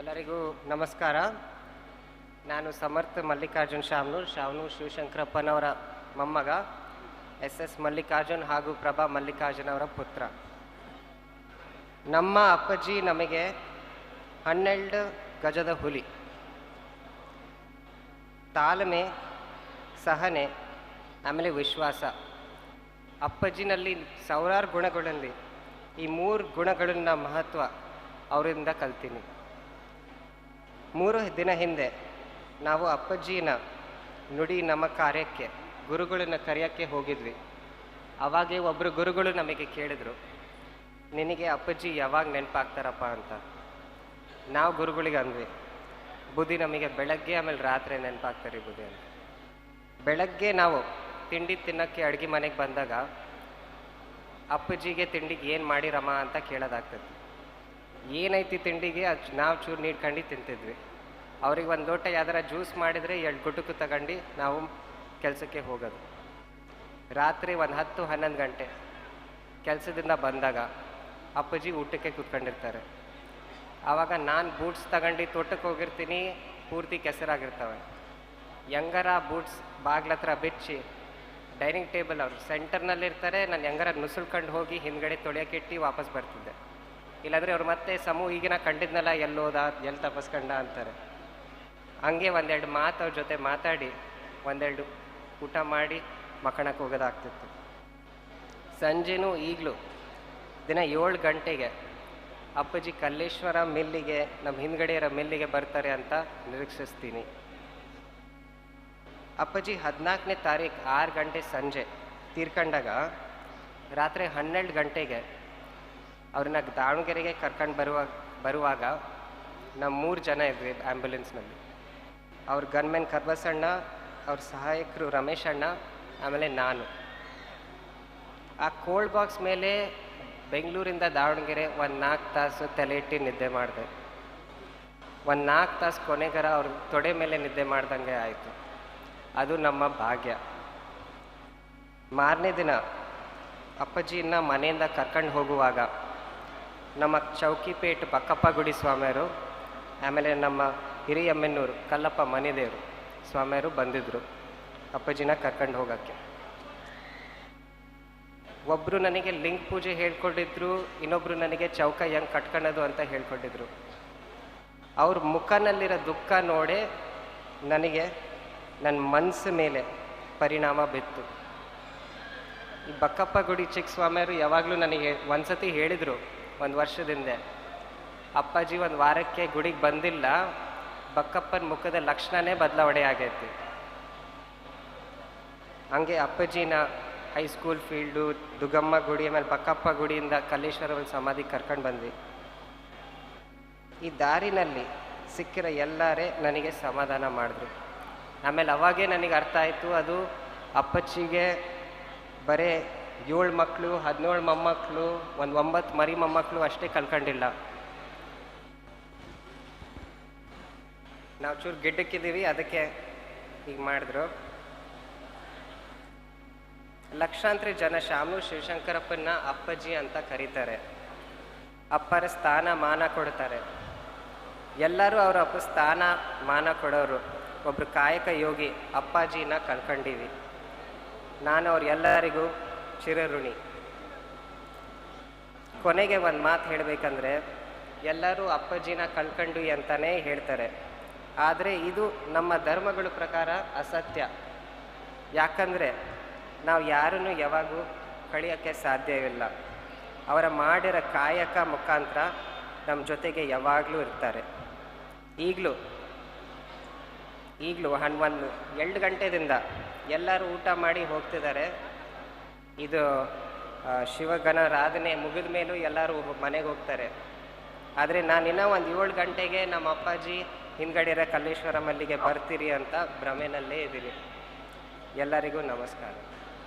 ಎಲ್ಲರಿಗೂ ನಮಸ್ಕಾರ. ನಾನು ಸಮರ್ಥ ಮಲ್ಲಿಕಾರ್ಜುನ್ ಶಾವನೂರು ಶಿವಶಂಕರಪ್ಪನವರ ಮೊಮ್ಮಗ, ಎಸ್ ಮಲ್ಲಿಕಾರ್ಜುನ್ ಹಾಗೂ ಪ್ರಭಾ ಮಲ್ಲಿಕಾರ್ಜುನ್ ಅವರ ಪುತ್ರ. ನಮ್ಮ ಅಪ್ಪಾಜಿ ನಮಗೆ 12 ಗಜದ ಹುಲಿ. ತಾಳ್ಮೆ, ಸಹನೆ, ಆಮೇಲೆ ವಿಶ್ವಾಸ. ಅಪ್ಪಾಜಿನಲ್ಲಿ ಸಾವಿರಾರು ಗುಣಗಳಲ್ಲಿ ಈ 3 ಗುಣಗಳನ್ನ ಮಹತ್ವ ಅವರಿಂದ ಕಲ್ತೀನಿ. 3 ದಿನ ಹಿಂದೆ ನಾವು ಅಪ್ಪಾಜಿನ ನುಡಿ ನಮ್ಮ ಕಾರ್ಯಕ್ಕೆ ಗುರುಗಳನ್ನ ಕರೆಯೋಕ್ಕೆ ಹೋಗಿದ್ವಿ. ಅವಾಗೇ ಒಬ್ಬರು ಗುರುಗಳು ನಮಗೆ ಕೇಳಿದ್ರು, ನಿನಗೆ ಅಪ್ಪಾಜಿ ಯಾವಾಗ ನೆನಪಾಗ್ತಾರಪ್ಪ ಅಂತ. ನಾವು ಗುರುಗಳಿಗೆ ಅಂದ್ವಿ, ಬುದ್ಧಿ ನಮಗೆ ಬೆಳಗ್ಗೆ ಆಮೇಲೆ ರಾತ್ರಿ ನೆನಪಾಗ್ತಾರೆ ಬುದ್ಧಿ ಅಂತ. ಬೆಳಗ್ಗೆ ನಾವು ತಿಂಡಿ ತಿನ್ನೋಕ್ಕೆ ಅಡುಗೆ ಮನೆಗೆ ಬಂದಾಗ ಅಪ್ಪಾಜಿಗೆ ತಿಂಡಿಗೆ ಏನು ಮಾಡಿರಮ್ಮ ಅಂತ ಕೇಳೋದಾಗ್ತದೆ. ಏನೈತಿ ತಿಂಡಿಗೆ ಅದು ನಾವು ಚೂರು ನೀಡ್ಕೊಂಡು ತಿಂತಿದ್ವಿ. ಅವ್ರಿಗೆ ಒಂದು ಲೋಟ ಯಾವ್ದಾರ ಜ್ಯೂಸ್ ಮಾಡಿದರೆ 2 ಗುಟುಕು ತಗೊಂಡು ನಾವು ಕೆಲಸಕ್ಕೆ ಹೋಗೋದು. ರಾತ್ರಿ ಒಂದು 10-11 ಗಂಟೆ ಕೆಲಸದಿಂದ ಬಂದಾಗ ಅಪ್ಪಾಜಿ ಊಟಕ್ಕೆ ಕೂತ್ಕೊಂಡಿರ್ತಾರೆ. ಆವಾಗ ನಾನು ಬೂಟ್ಸ್ ತಗೊಂಡು ತೋಟಕ್ಕೆ ಹೋಗಿರ್ತೀನಿ, ಪೂರ್ತಿ ಕೆಸರಾಗಿರ್ತವೆ. ಹೆಂಗಾರ ಬೂಟ್ಸ್ ಬಾಗ್ಲತ್ರ ಬಿಚ್ಚಿ ಡೈನಿಂಗ್ ಟೇಬಲ್ ಅವರು ಸೆಂಟರ್ನಲ್ಲಿರ್ತಾರೆ, ನಾನು ಹೆಂಗಾರ ನುಸುಳ್ಕೊಂಡು ಹೋಗಿ ಹಿಂದ್ಗಡೆ ತೊಳೆಯೋಕ್ಕಿಟ್ಟು ವಾಪಸ್ ಬರ್ತಿದ್ದೆ. ಇಲ್ಲಾಂದರೆ ಅವ್ರು ಮತ್ತೆ ಈಗಿನ ಕಂಡಿದ್ನಲ್ಲ ಎಲ್ಲೋದ ಎಲ್ಲಿ ತಪಸ್ಕಂಡ ಅಂತಾರೆ. ಹಂಗೆ ಒಂದೆರಡು ಮಾತು ಅವ್ರ ಜೊತೆ ಮಾತಾಡಿ ಒಂದೆರಡು ಊಟ ಮಾಡಿ ಮಕ್ಕಳಕ್ಕೆ ಹೋಗೋದಾಗ್ತಿತ್ತು. ಸಂಜೆನೂ ಈಗಲೂ ದಿನ 7 ಗಂಟೆಗೆ ಅಪ್ಪಾಜಿ ಕಲ್ಲೇಶ್ವರ ಮಿಲ್ಲಿಗೆ, ನಮ್ಮ ಹಿಂದ್ಗಡೆ ಇರೋ ಮಿಲ್ಲಿಗೆ ಬರ್ತಾರೆ ಅಂತ ನಿರೀಕ್ಷಿಸ್ತೀನಿ. ಅಪ್ಪಾಜಿ 14ನೇ ತಾರೀಕು 6 ಗಂಟೆ ಸಂಜೆ ತೀರ್ಕೊಂಡಾಗ ರಾತ್ರಿ 12 ಗಂಟೆಗೆ ಅವ್ರನ್ನ ದಾವಣಗೆರೆಗೆ ಕರ್ಕೊಂಡು ಬರುವಾಗ ನಾವು 3 ಜನ ಇದ್ವಿ ಆ್ಯಂಬುಲೆನ್ಸ್ನಲ್ಲಿ. ಅವ್ರ ಗನ್ಮೆನ್ ಕರ್ಬಸಣ್ಣ, ಅವ್ರ ಸಹಾಯಕರು ರಮೇಶ್ ಅಣ್ಣ, ಆಮೇಲೆ ನಾನು. ಆ ಕೋಲ್ಡ್ ಬಾಕ್ಸ್ ಮೇಲೆ ಬೆಂಗಳೂರಿಂದ ದಾವಣಗೆರೆ ಒಂದು 4 ತಾಸು ತಲೆ ಇಟ್ಟು ನಿದ್ದೆ ಮಾಡಿದೆ. ಒಂದು 4 ತಾಸು ಕೊನೆಗರ ಅವ್ರ ತೊಡೆ ಮೇಲೆ ನಿದ್ದೆ ಮಾಡ್ದಂಗೆ ಆಯಿತು. ಅದು ನಮ್ಮ ಭಾಗ್ಯ. ಮಾರನೇ ದಿನ ಅಪ್ಪಾಜಿನ ಮನೆಯಿಂದ ಕರ್ಕೊಂಡು ಹೋಗುವಾಗ ನಮ್ಮ ಚೌಕಿಪೇಟ್ ಬಕ್ಕಪ್ಪ ಗುಡಿ ಸ್ವಾಮಿಯರು, ಆಮೇಲೆ ನಮ್ಮ ಹಿರಿಯಮ್ಮೆನ್ನೂರು ಕಲ್ಲಪ್ಪ ಮನೆದೇವರು ಸ್ವಾಮಿಯರು ಬಂದಿದ್ದರು ಅಪ್ಪಾಜಿನ ಕರ್ಕೊಂಡು ಹೋಗೋಕ್ಕೆ. ಒಬ್ಬರು ನನಗೆ ಲಿಂಗ ಪೂಜೆ ಹೇಳ್ಕೊಂಡಿದ್ರು, ಇನ್ನೊಬ್ಬರು ನನಗೆ ಚೌಕ ಹೆಂಗೆ ಕಟ್ಕೊಳ್ಳೋದು ಅಂತ ಹೇಳ್ಕೊಂಡಿದ್ರು. ಅವ್ರ ಮುಖನಲ್ಲಿರೋ ದುಃಖ ನೋಡೇ ನನಗೆ ನನ್ನ ಮನಸ್ಸು ಮೇಲೆ ಪರಿಣಾಮ ಬಿತ್ತು. ಈ ಬಕ್ಕಪ್ಪ ಗುಡಿ ಚಿಕ್ಕ ಸ್ವಾಮಿಯರು ಯಾವಾಗಲೂ ನನಗೆ ಒಂದ್ಸತಿ ಹೇಳಿದರು, 1 ವರ್ಷದಿಂದ, ಅಪ್ಪಾಜಿ 1 ವಾರಕ್ಕೆ ಗುಡಿಗೆ ಬಂದಿಲ್ಲ, ಬಕ್ಕಪ್ಪನ ಮುಖದ ಲಕ್ಷಣನೇ ಬದಲಾವಣೆ ಆಗೈತಿ. ಹಂಗೆ ಅಪ್ಪಾಜಿನ ಹೈಸ್ಕೂಲ್ ಫೀಲ್ಡು, ದುಗಮ್ಮ ಗುಡಿ, ಆಮೇಲೆ ಬಕ್ಕಪ್ಪ ಗುಡಿಯಿಂದ ಕಲ್ಲೇಶ್ವರ ಸಮಾಧಿ ಕರ್ಕೊಂಡು ಬಂದ್ವಿ. ಈ ದಾರಿನಲ್ಲಿ ಸಿಕ್ಕಿರೋ ಎಲ್ಲರೇ ನನಗೆ ಸಮಾಧಾನ ಮಾಡಿದ್ರು. ಆಮೇಲೆ ಅವಾಗೇ ನನಗೆ ಅರ್ಥ ಆಯಿತು, ಅದು ಅಪ್ಪಾಜಿಗೆ ಬರೀ 7 ಮಕ್ಕಳು, 17 ಮೊಮ್ಮಕ್ಕಳು, ಒಂದು 9 ಮರಿ ಮೊಮ್ಮಕ್ಕಳು ಅಷ್ಟೇ ಕಲ್ಕೊಂಡಿಲ್ಲ. ನಾವು ಚೂರು ಗಿಡ್ಡಕ್ಕಿದ್ದೀವಿ, ಅದಕ್ಕೆ ಈಗ ಮಾಡಿದ್ರು. ಲಕ್ಷಾಂತರ ಜನ ಶಾಮನೂರು ಶಿವಶಂಕರಪ್ಪನ ಅಪ್ಪಾಜಿ ಅಂತ ಕರೀತಾರೆ. ಅಪ್ಪರ ಸ್ಥಾನ ಮಾನ ಕೊಡ್ತಾರೆ. ಎಲ್ಲರೂ ಅವರ ಅಪ್ಪ ಸ್ಥಾನ ಮಾನ ಕೊಡೋರು. ಒಬ್ಬರು ಕಾಯಕ ಯೋಗಿ ಅಪ್ಪಾಜಿನ ಕಲ್ಕೊಂಡಿವಿ. ನಾನು ಅವ್ರು ಎಲ್ಲರಿಗೂ ಚಿರಋಣಿ. ಕೊನೆಗೆ ಒಂದು ಮಾತು ಹೇಳಬೇಕಂದ್ರೆ, ಎಲ್ಲರೂ ಅಪ್ಪಾಜಿನ ಕಳ್ಕೊಂಡ್ವಿ ಅಂತಲೇ ಹೇಳ್ತಾರೆ. ಆದರೆ ಇದು ನಮ್ಮ ಧರ್ಮಗಳ ಪ್ರಕಾರ ಅಸತ್ಯ. ಯಾಕಂದರೆ ನಾವು ಯಾರನ್ನು ಯಾವಾಗೂ ಕಳಿಯೋಕ್ಕೆ ಸಾಧ್ಯವಿಲ್ಲ. ಅವರ ಮಾಡಿರೋ ಕಾಯಕ ಮುಖಾಂತರ ನಮ್ಮ ಜೊತೆಗೆ ಯಾವಾಗಲೂ ಇರ್ತಾರೆ. ಈಗಲೂ 2 ಗಂಟೆದಿಂದ ಎಲ್ಲರೂ ಊಟ ಮಾಡಿ ಹೋಗ್ತಿದ್ದಾರೆ. ಇದು ಶಿವಗಣರಾಧನೆ ಮುಗಿದ ಮೇಲೂ ಎಲ್ಲರೂ ಮನೆಗೆ ಹೋಗ್ತಾರೆ. ಆದರೆ ನಾನಿನ್ನೂ ಒಂದು 7 ಗಂಟೆಗೆ ನಮ್ಮ ಅಪ್ಪಾಜಿ ಹಿಂದ್ಗಡೆ ಇರೋ ಕಲ್ಲೇಶ್ವರ ಮಲ್ಲಿಗೆ ಬರ್ತೀರಿ ಅಂತ ಭ್ರಮೆನಲ್ಲೇ ಇದ್ದೀನಿ. ಎಲ್ಲರಿಗೂ ನಮಸ್ಕಾರ.